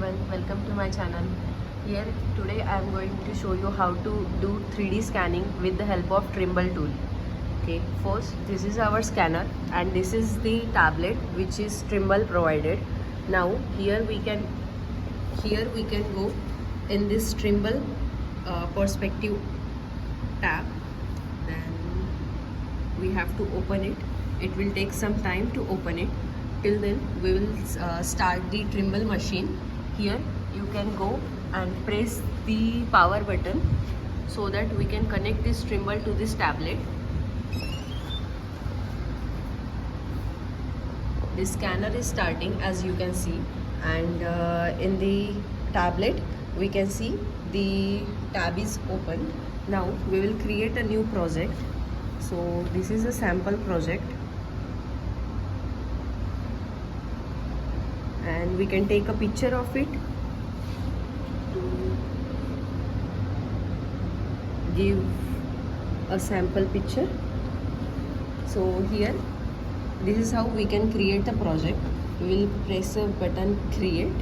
everyone, welcome to my channel. Here today I am going to show you how to do 3D scanning with the help of Trimble tool. Okay, first this is our scanner and this is the tablet which is Trimble provided. Now here we can go in this Trimble perspective tab. Then we have to open it. It will take some time to open it. Till then we will start the Trimble machine. Here you can go and press the power button so that we can connect this Trimble to this tablet. The scanner is starting, as you can see, and in the tablet we can see the tab is open. Now we will create a new project. So this is a sample project and we can take a picture of it to give a sample picture. So here this is how we can create a project. We will press a button create.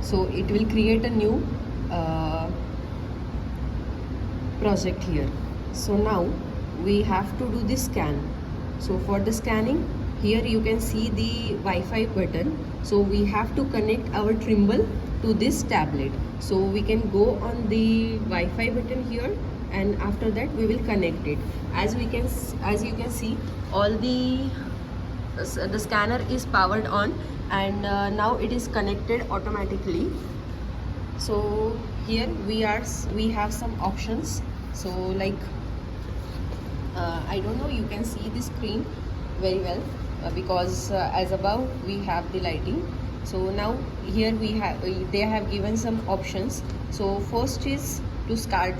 So it will create a new project here. So now we have to do the scan. So for the scanning, here you can see the Wi-Fi button. So we have to connect our Trimble to this tablet. So we can go on the Wi-Fi button here, and after that we will connect it. As you can see, all the scanner is powered on, and now it is connected automatically. So here we have some options. So like I don't know, you can see the screen very well because as above we have the lighting. So now here they have given some options. So first is to start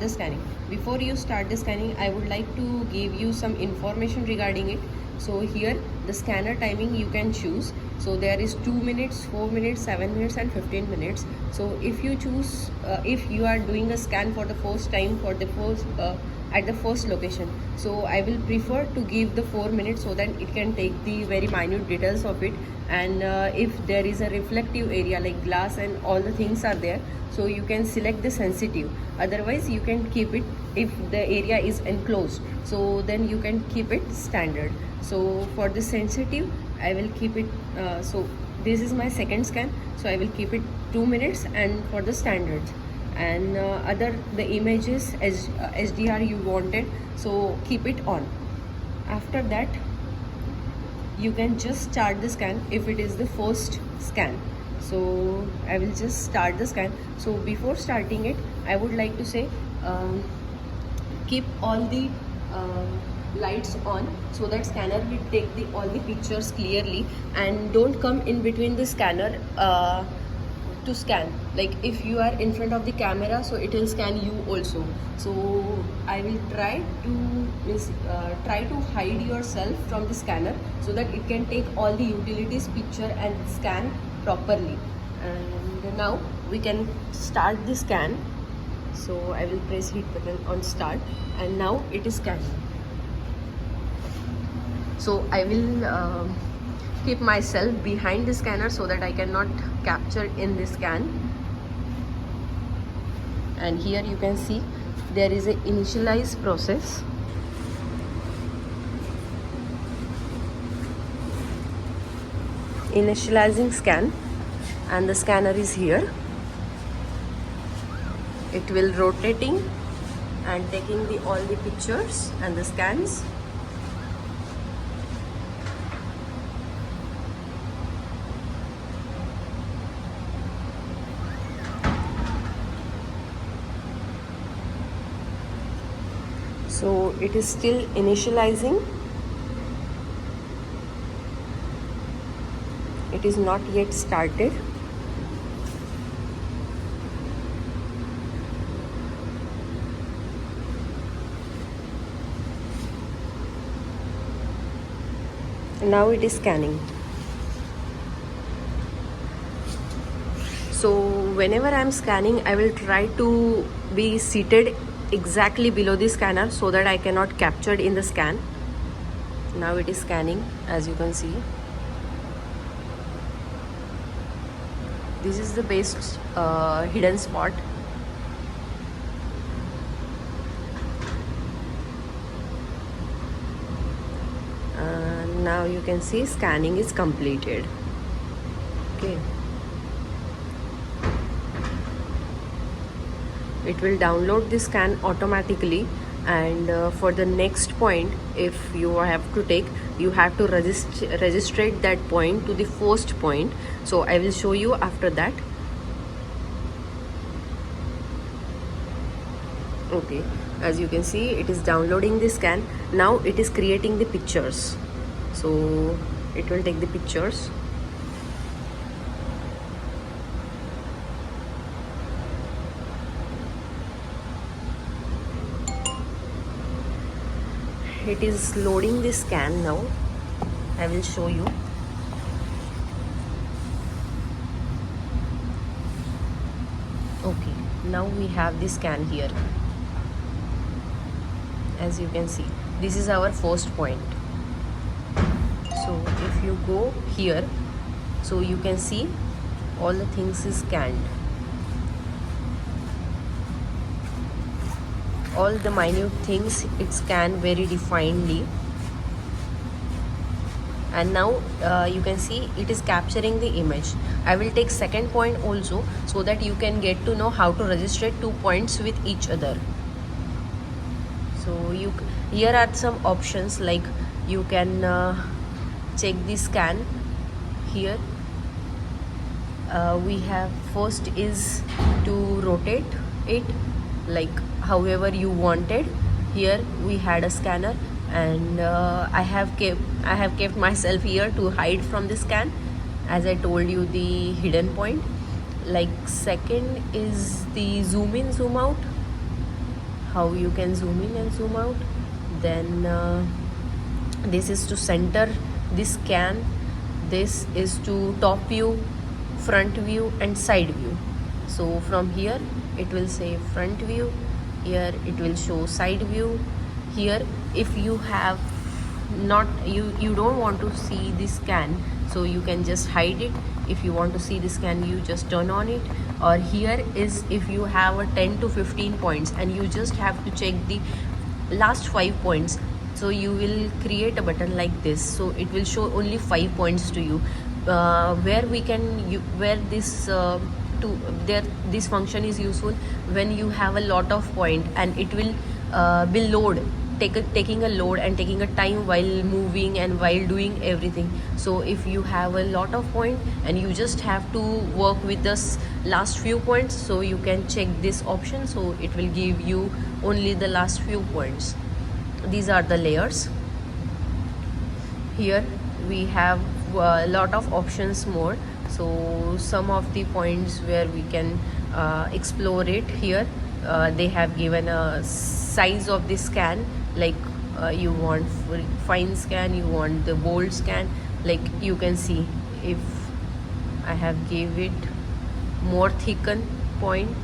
the scanning. Before you start the scanning, I would like to give you some information regarding it. So here the scanner timing you can choose. So there is 2 minutes, 4 minutes, 7 minutes and 15 minutes. So if you choose, if you are doing a scan for the first time at the first location, so I will prefer to give the 4 minutes so that it can take the very minute details of it. And if there is a reflective area like glass and all the things are there, so you can select the sensitive. Otherwise you can keep it, if the area is enclosed, so then you can keep it standard. So for the sensitive I will keep it, so this is my second scan, so I will keep it 2 minutes. And for the standard and the images as HDR you wanted, so keep it on. After that you can just start the scan if it is the first scan. So I will just start the scan. So before starting it, I would like to say keep all the lights on so that scanner will take all the pictures clearly, and don't come in between the scanner to scan. Like if you are in front of the camera, so it will scan you also. So I will try to hide yourself from the scanner so that it can take all the utilities picture and scan properly. And now we can start the scan. So I will press hit button on start, and now it is scanning. So I will keep myself behind the scanner so that I cannot capture in the scan. And here you can see there is a initialize process. Initializing scan, and the scanner is here. It will rotating and taking all the pictures and the scans. So it is still initializing. It is not yet started. Now it is scanning. So whenever I am scanning, I will try to be seated exactly below the scanner so that I cannot capture in the scan. Now it is scanning, as you can see. This is the best hidden spot. Now you can see scanning is completed. Okay, it will download the scan automatically, and for the next point, if you have to take, you have to registrate that point to the first point. So I will show you after that. Okay, as you can see, it is downloading the scan. Now it is creating the pictures, so it will take the pictures. It is loading the scan now. I will show you. Okay, now we have the scan here. As you can see, this is our first point. So if you go here, so you can see all the things is scanned. All the minute things it scanned very definedly. And now you can see it is capturing the image. I will take second point also, so that you can get to know how to register 2 points with each other. So here are some options, like you can check the scan. Here we have, first is to rotate it like however you wanted. Here we had a scanner, and I have kept myself here to hide from the scan, as I told you the hidden point. Like second is the zoom in zoom out, how you can zoom in and zoom out. Then this is to center the scan. This is to top view, front view and side view. So from here it will say front view, here it will show side view. Here if you have not, you don't want to see the scan, so you can just hide it. If you want to see the scan, you just turn on it. Or here is if you have a 10 to 15 points and you just have to check the last 5 points, so you will create a button like this, so it will show only 5 points to you, where we can where this this function is useful when you have a lot of point and it will load, taking a load and taking a time while moving and while doing everything. So if you have a lot of point and you just have to work with this last few points, so you can check this option, so it will give you only the last few points. These are the layers. Here we have a lot of options more, so some of the points where we can explore it. Here they have given a size of the scan, like you want fine scan, you want the bold scan. Like you can see, if I have gave it more thicken point,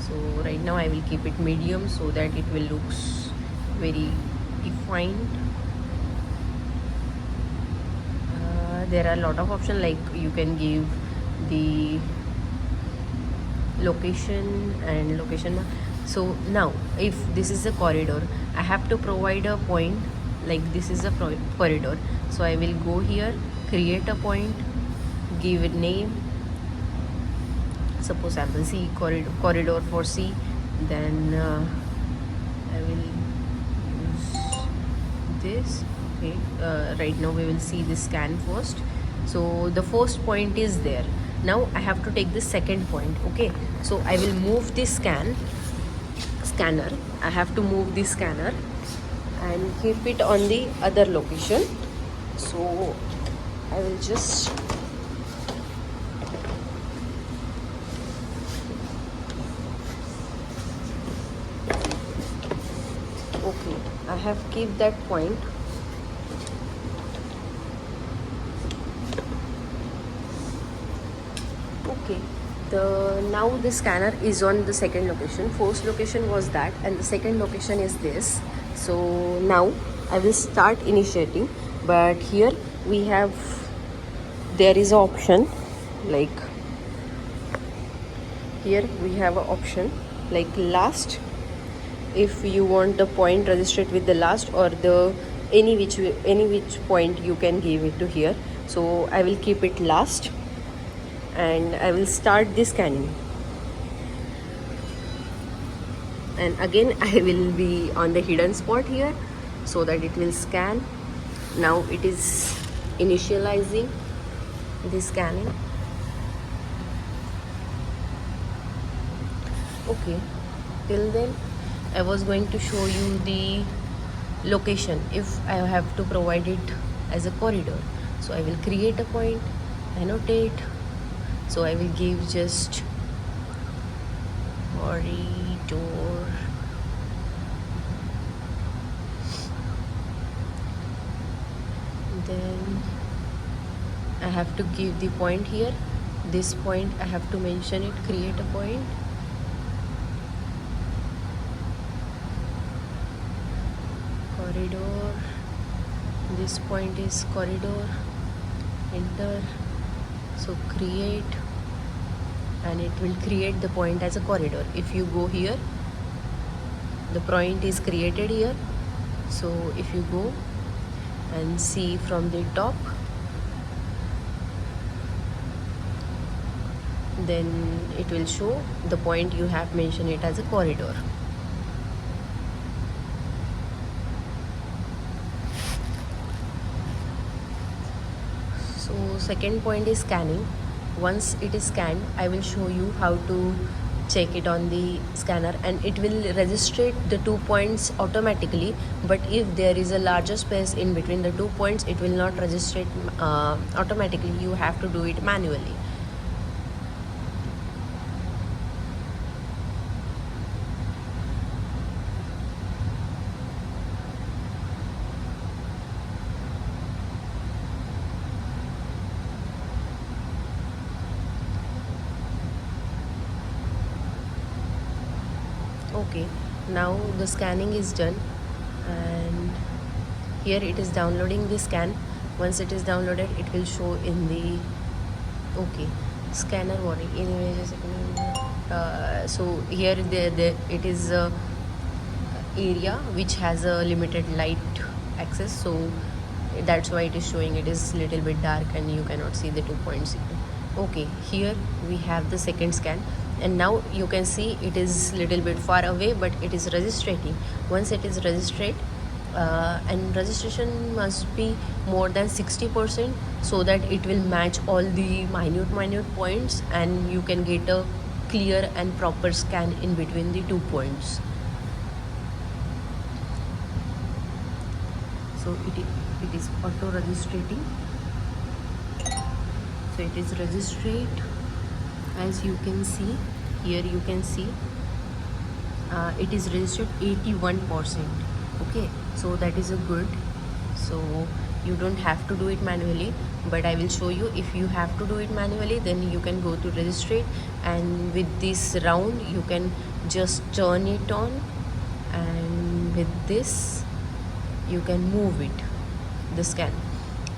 so right now I will keep it medium so that it will looks very defined. There are a lot of options, like you can give the location and location. So now if this is a corridor, I have to provide a point, like this is a corridor, so I will go here, create a point, give it name, suppose I will C corridor for C. Then I will use this. Okay, right now we will see the scan first. So the first point is there. Now I have to take the second point. Okay, so I will move the scanner. I have to move the scanner and keep it on the other location. So I will just okay, I have kept that point. Okay, now the scanner is on the second location. First location was that, and the second location is this. So now I will start initiating, but here we have, there is an option like here we have an option like last. If you want the point registered with the last, or the any which point you can give it to here. So I will keep it last, and I will start the scanning, and again I will be on the hidden spot here so that it will scan. Now it is initializing the scanning. Okay, till then I was going to show you the location if I have to provide it as a corridor. So I will create a point, annotate. So I will give just corridor. Then I have to give the point here. This point I have to mention it, create a point. Corridor. This point is corridor. Enter. So create, and it will create the point as a corridor. If you go here, the point is created here. So if you go and see from the top, then it will show the point you have mentioned it as a corridor. So second point is scanning. Once it is scanned, I will show you how to check it on the scanner, and it will register the 2 points automatically. But if there is a larger space in between the 2 points, it will not register automatically. You have to do it manually. Okay, now the scanning is done, and here it is downloading the scan. Once it is downloaded, it will show in the scanner warning in images. So here it is area which has a limited light access, so that's why it is showing it is little bit dark and you cannot see the 2 points. Okay, here we have the second scan, and now you can see it is little bit far away, but it is registering. Once it is registered, and registration must be more than 60%, so that it will match all the minute points, and you can get a clear and proper scan in between the 2 points. So it is auto registering. So it is registered, as you can see here. You can see it is registered 81%. Okay, so that is a good. So you don't have to do it manually, but I will show you. If you have to do it manually, then you can go to register, and with this round you can just turn it on, and with this you can move it, the scan.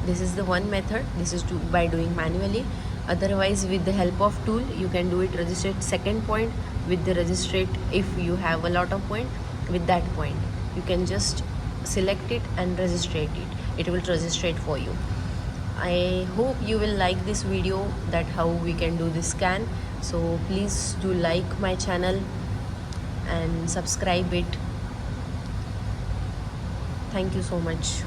This is the one method. This is by doing manually. Otherwise, with the help of tool, you can do it registered second point with the registered. If you have a lot of point, with that point you can just select it and register it will register it for you. I hope you will like this video, that how we can do this scan. So please do like my channel and subscribe it. Thank you so much.